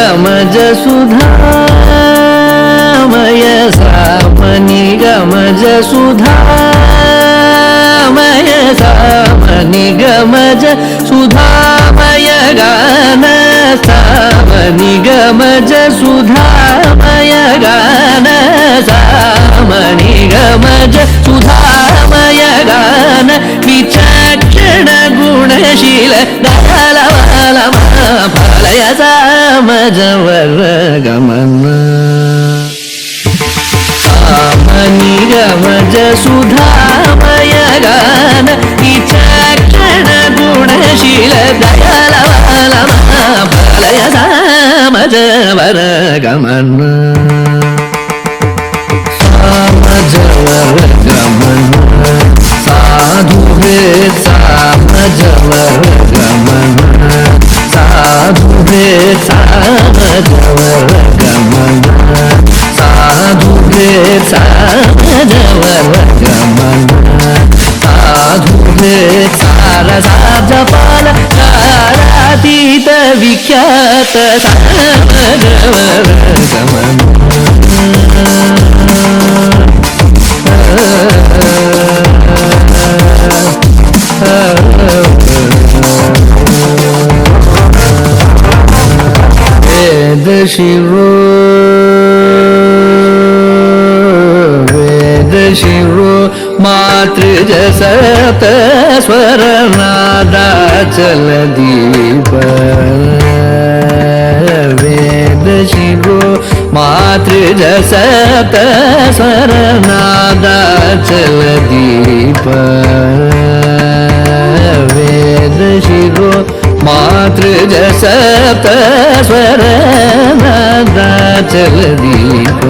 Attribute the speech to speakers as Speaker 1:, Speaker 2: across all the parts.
Speaker 1: गमज सुधामय सामनि गमज सुधामय सामनि गमज सुधामय गान सामनि गमज सुधामय गान सामनि गमज सुधामय गान विचक्षण गुणशील दयालवालमा फलय सामजवर गमन सामनि गमज सुधामय गान विचक्षण गुणशील दयालवालमा फलय सामजवर गमन सामजवर गमन साधु वेद सामजवर गमन साधु वेद सामजवर गमन साधु वेद सामजवर गमन साधु वेद सारसाजपाल कालातीत विख्यात सामजवर गमन वेद शिरो मातृज सप्त स्वर नादाचल दीप वेद शिरो मातृज सप्त स्वर नादाचल दीप वेद शिरो मातृज सप्त स्वर नादाचल दीप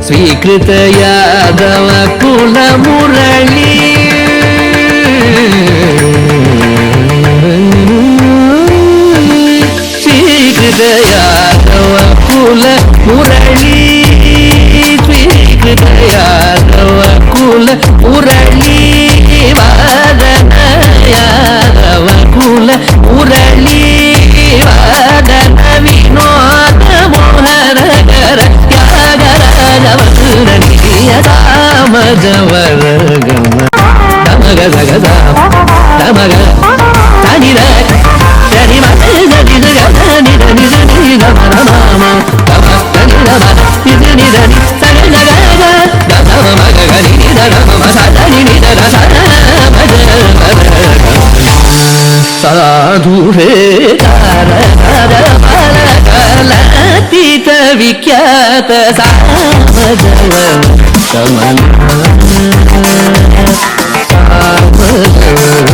Speaker 1: स्वीकृत यादव कुल मुरली स्वीकृत यादव कुल मुरली स्वीकृत यादव कुल मुरली वादन यादव कुल मुरली वादन विनोद मोहन कर सामजवर गमन धमग जगद धमग धनि धनि मनि धनि धनि धनि धनि गमन नाम गम धनि गम धनि धनि सनि जगद गम मग गनि धन मम सनि धन सामजवर साधु हे तार पल कलातीत विख्यात सामजवर गमन सामजवर